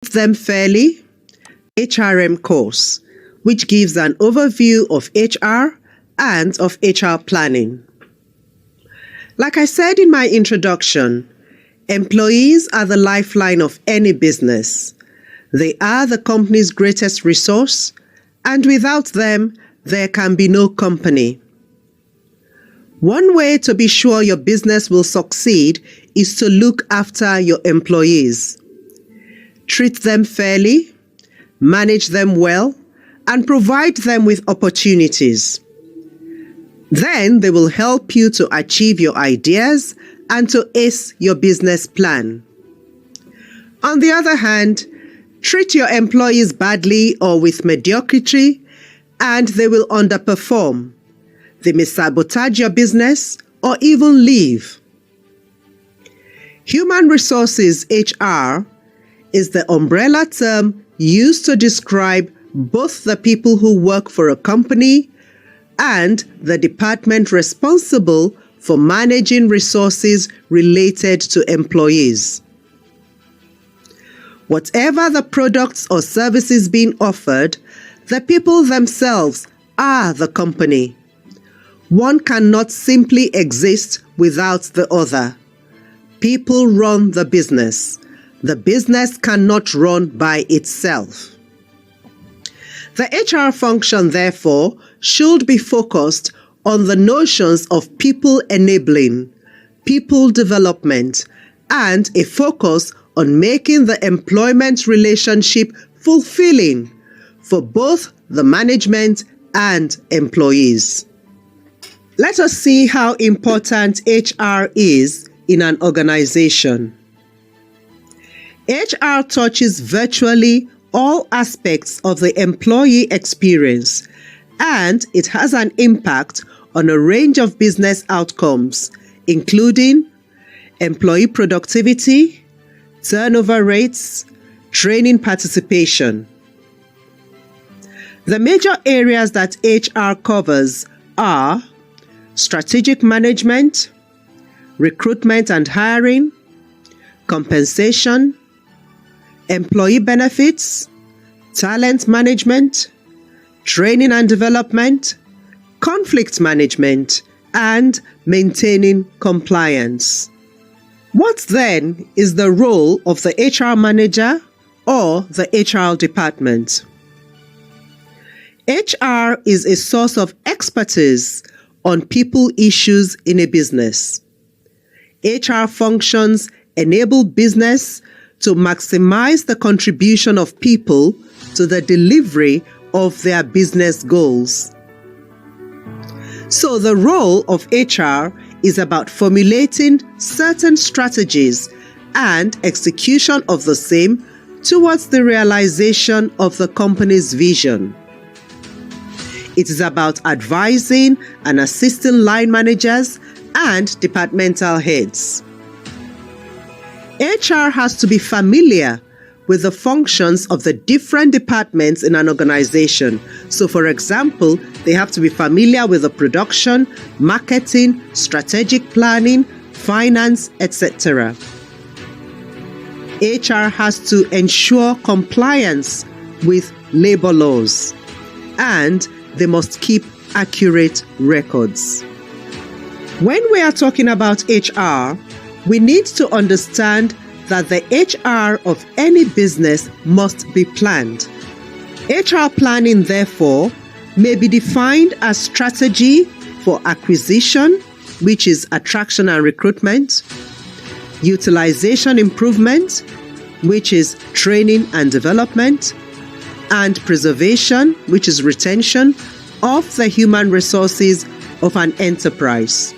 Them Fairly HRM course, which gives an overview of HR and of HR planning. Like I said in my introduction, employees are the lifeline of any business. They are the company's greatest resource, and without them, there can be no company. One way to be sure your business will succeed is to look after your employees. Treat them fairly, manage them well, and provide them with opportunities. Then they will help you to achieve your ideas and to ace your business plan. On the other hand, treat your employees badly or with mediocrity, and they will underperform. They may sabotage your business or even leave. Human resources HR is the umbrella term used to describe both the people who work for a company and the department responsible for managing resources related to employees. Whatever the products or services being offered, the people themselves are the company. One cannot simply exist without the other. People run the business. The business cannot run by itself. The HR function, therefore, should be focused on the notions of people enabling, people development, and a focus on making the employment relationship fulfilling for both the management and employees. Let us see how important HR is in an organization. HR touches virtually all aspects of the employee experience, and it has an impact on a range of business outcomes, including employee productivity, turnover rates, training participation. The major areas that HR covers are strategic management, recruitment and hiring, compensation, employee benefits, talent management, training and development, conflict management, and maintaining compliance. What then is the role of the HR manager or the HR department? HR is a source of expertise on people issues in a business. HR functions enable business to maximize the contribution of people to the delivery of their business goals. So the role of HR is about formulating certain strategies and execution of the same towards the realization of the company's vision. It is about advising and assisting line managers and departmental heads. HR has to be familiar with the functions of the different departments in an organization. So, for example, they have to be familiar with the production, marketing, strategic planning, finance, etc. HR has to ensure compliance with labor laws, and they must keep accurate records. When we are talking about HR, we need to understand that the HR of any business must be planned. HR planning, therefore, may be defined as strategy for acquisition, which is attraction and recruitment, utilization improvement, which is training and development, and preservation, which is retention of the human resources of an enterprise.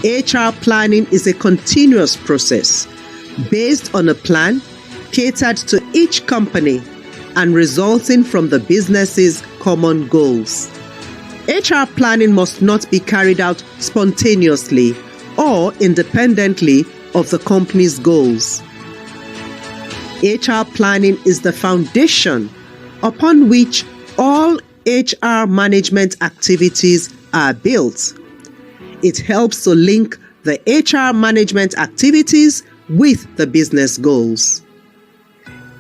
HR planning is a continuous process based on a plan catered to each company and resulting from the business's common goals. HR planning must not be carried out spontaneously or independently of the company's goals. HR planning is the foundation upon which all HR management activities are built. It helps to link the HR management activities with the business goals.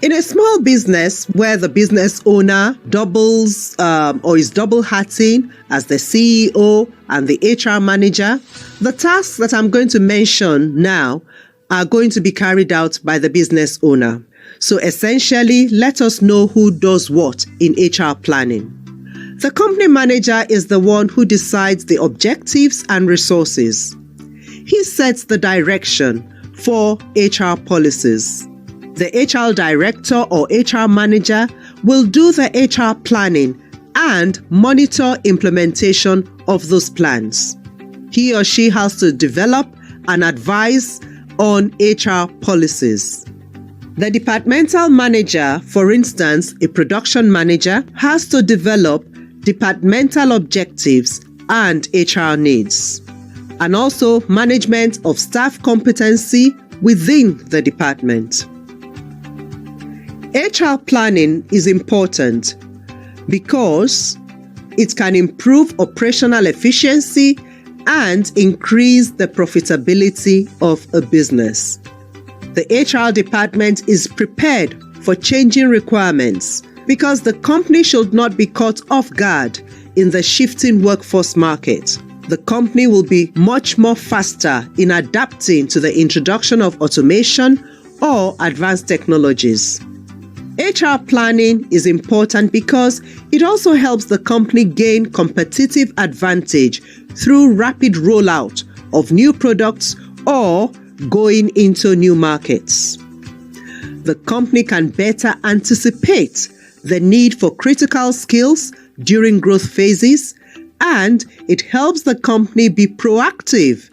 In a small business where the business owner doubles or is double hatting as the CEO and the HR manager, the tasks that I'm going to mention now are going to be carried out by the business owner. So essentially, let us know who does what in HR planning. The company manager is the one who decides the objectives and resources. He sets the direction for HR policies. The HR director or HR manager will do the HR planning and monitor implementation of those plans. He or she has to develop and advise on HR policies. The departmental manager, for instance, a production manager, has to develop departmental objectives and HR needs, and also management of staff competency within the department. HR planning is important because it can improve operational efficiency and increase the profitability of a business. The HR department is prepared for changing requirements because the company should not be caught off guard in the shifting workforce market. The company will be much more faster in adapting to the introduction of automation or advanced technologies. HR planning is important because it also helps the company gain competitive advantage through rapid rollout of new products or going into new markets. The company can better anticipate the need for critical skills during growth phases, and it helps the company be proactive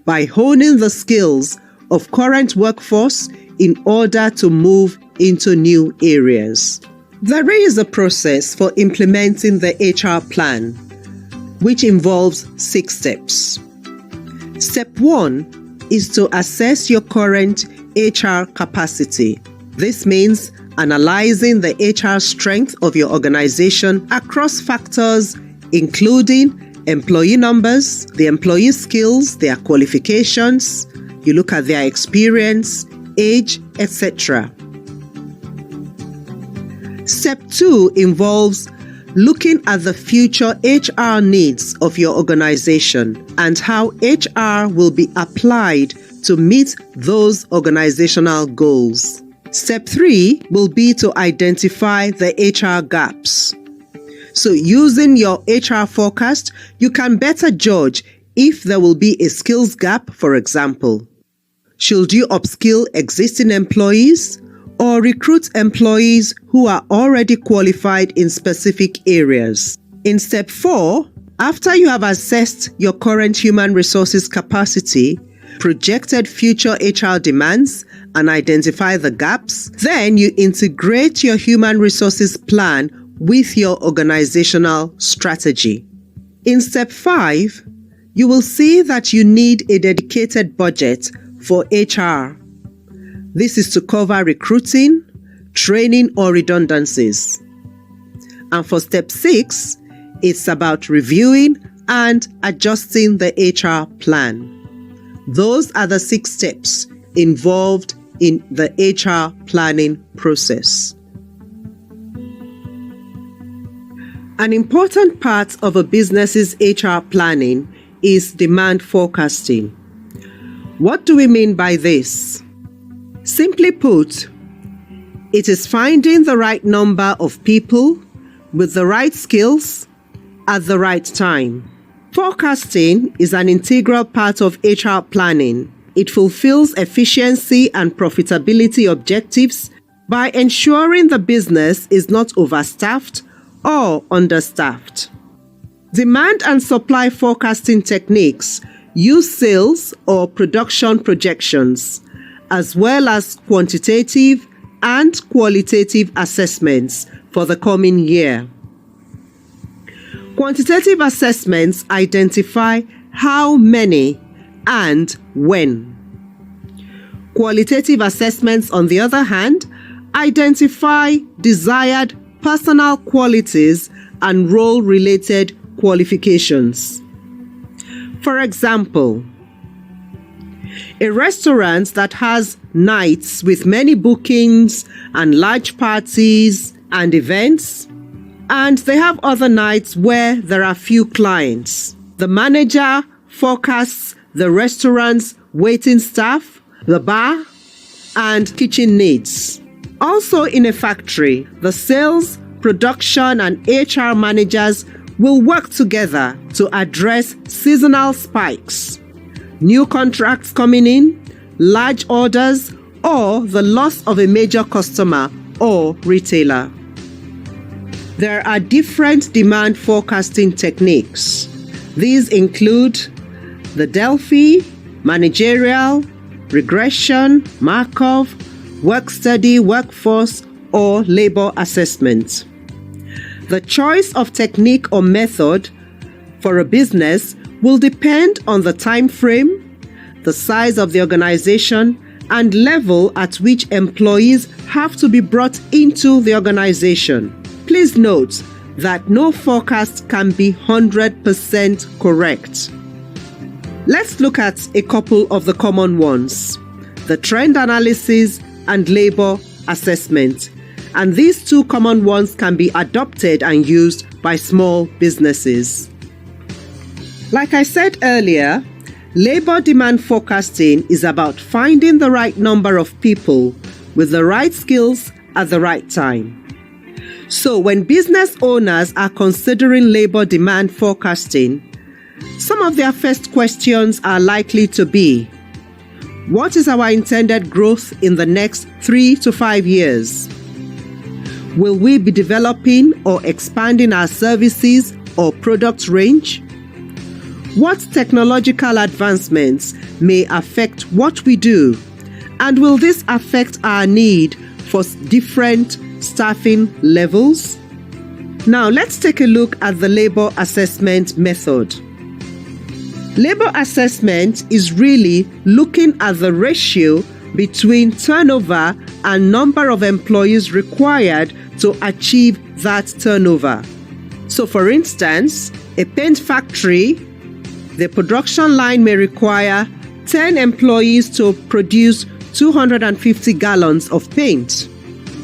by honing the skills of current workforce in order to move into new areas. There is a process for implementing the HR plan, which involves 6 steps. Step 1 is to assess your current HR capacity. This means analyzing the HR strength of your organization across factors including employee numbers, the employee skills, their qualifications. You look at their experience, age, etc. Step 2 involves looking at the future HR needs of your organization and how HR will be applied to meet those organizational goals. Step 3 will be to identify the HR gaps. So using your HR forecast, you can better judge if there will be a skills gap, for example. Should you upskill existing employees or recruit employees who are already qualified in specific areas? In step 4, after you have assessed your current human resources capacity, projected future HR demands, and identify the gaps, then you integrate your human resources plan with your organizational strategy. In step 5, you will see that you need a dedicated budget for HR. This is to cover recruiting, training, or redundancies. And for step 6, it's about reviewing and adjusting the HR plan. Those are the 6 steps involved in the HR planning process. An important part of a business's HR planning is demand forecasting. What do we mean by this? Simply put, it is finding the right number of people with the right skills at the right time. Forecasting is an integral part of HR planning. It fulfills efficiency and profitability objectives by ensuring the business is not overstaffed or understaffed. Demand and supply forecasting techniques use sales or production projections, as well as quantitative and qualitative assessments for the coming year. Quantitative assessments identify how many and when. Qualitative assessments, on the other hand, identify desired personal qualities and role-related qualifications. For example, A restaurant that has nights with many bookings and large parties and events, and they have other nights where there are few clients. The manager forecasts the restaurant's waiting staff, the bar, and kitchen needs. Also in a factory, the sales, production, and HR managers will work together to address seasonal spikes, new contracts coming in, large orders, or the loss of a major customer or retailer. There are different demand forecasting techniques. These include the Delphi, managerial, regression, Markov, work study, workforce, or labor assessment. The choice of technique or method for a business will depend on the time frame, the size of the organization, and level at which employees have to be brought into the organization. Please note that no forecast can be 100% correct. Let's look at a couple of the common ones: the trend analysis and labor assessment. And these two common ones can be adopted and used by small businesses. Like I said earlier, labor demand forecasting is about finding the right number of people with the right skills at the right time. So when business owners are considering labor demand forecasting, some of their first questions are likely to be: what is our intended growth in the next 3 to 5 years? Will we be developing or expanding our services or product range? What technological advancements may affect what we do? And will this affect our need for different staffing levels? Now let's take a look at the labor assessment method. Labor assessment is really looking at the ratio between turnover and number of employees required to achieve that turnover. So for instance, a paint factory, the production line may require 10 employees to produce 250 gallons of paint.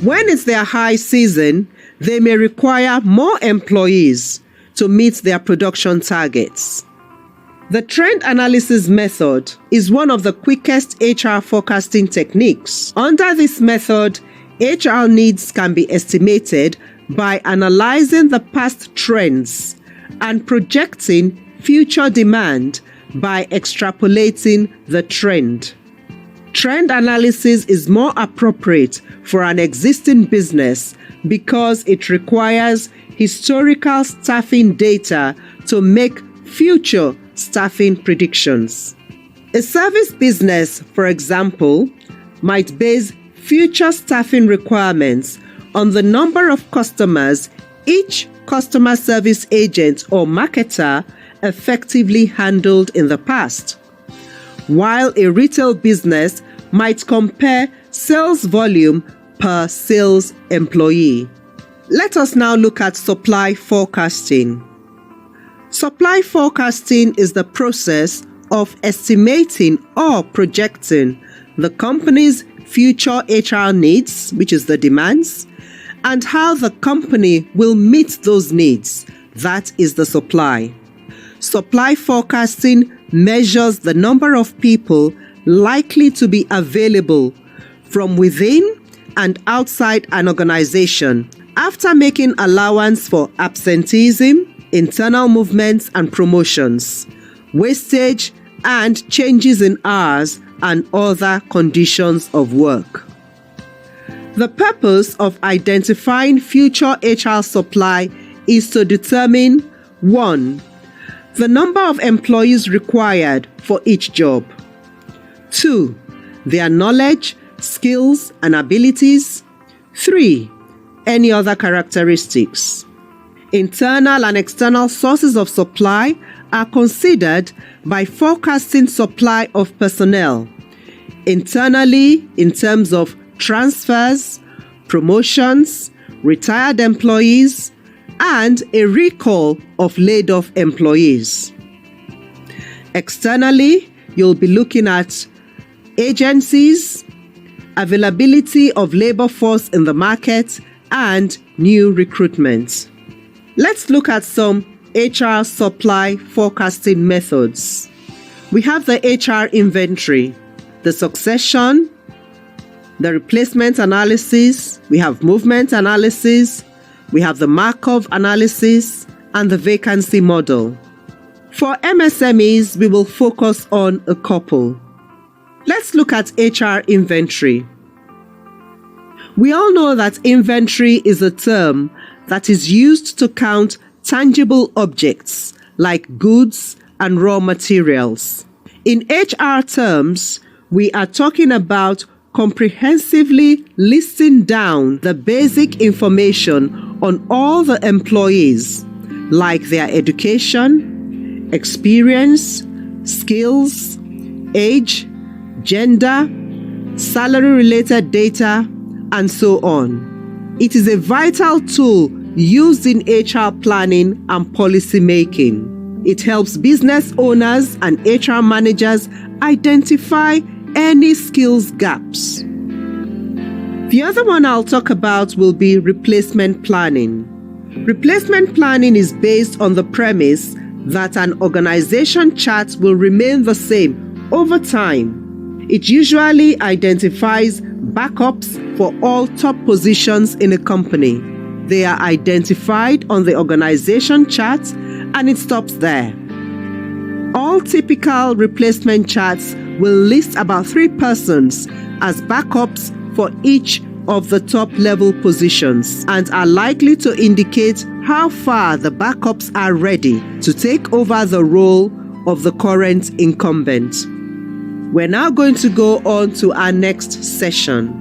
When it's their high season, they may require more employees to meet their production targets. The trend analysis method is one of the quickest HR forecasting techniques. Under this method, HR needs can be estimated by analyzing the past trends and projecting future demand by extrapolating the trend. Trend analysis is more appropriate for an existing business because it requires historical staffing data to make future staffing predictions. A service business, for example, might base future staffing requirements on the number of customers each customer service agent or marketer effectively handled in the past, while a retail business might compare sales volume per sales employee. Let us now look at supply forecasting. Supply forecasting is the process of estimating or projecting the company's future HR needs, which is the demands, and how the company will meet those needs, that is the supply. Supply forecasting measures the number of people likely to be available from within and outside an organization after making allowance for absenteeism, internal movements and promotions, wastage, and changes in hours and other conditions of work. The purpose of identifying future HR supply is to determine 1. The number of employees required for each job. 2. Their knowledge, skills, and abilities. 3. Any other characteristics. Internal and external sources of supply are considered by forecasting supply of personnel. Internally, in terms of transfers, promotions, retired employees, and a recall of laid-off employees. Externally, you'll be looking at agencies, availability of labor force in the market, and new recruitment. Let's look at some HR supply forecasting methods. We have the HR inventory, the succession, the replacement analysis, we have movement analysis, we have the Markov analysis, and the vacancy model. For MSMEs, we will focus on a couple. Let's look at HR inventory. We all know that inventory is a term that is used to count tangible objects like goods and raw materials. In HR terms, we are talking about comprehensively listing down the basic information on all the employees, like their education, experience, skills, age, gender, salary-related data, and so on. It is a vital tool used in HR planning and policy making. It helps business owners and HR managers identify any skills gaps. The other one I'll talk about will be replacement planning. Replacement planning is based on the premise that an organization chart will remain the same over time. It usually identifies backups for all top positions in a company. They are identified on the organization chart and it stops there. All typical replacement charts will list about 3 persons as backups for each of the top level positions and are likely to indicate how far the backups are ready to take over the role of the current incumbent. We're now going to go on to our next session.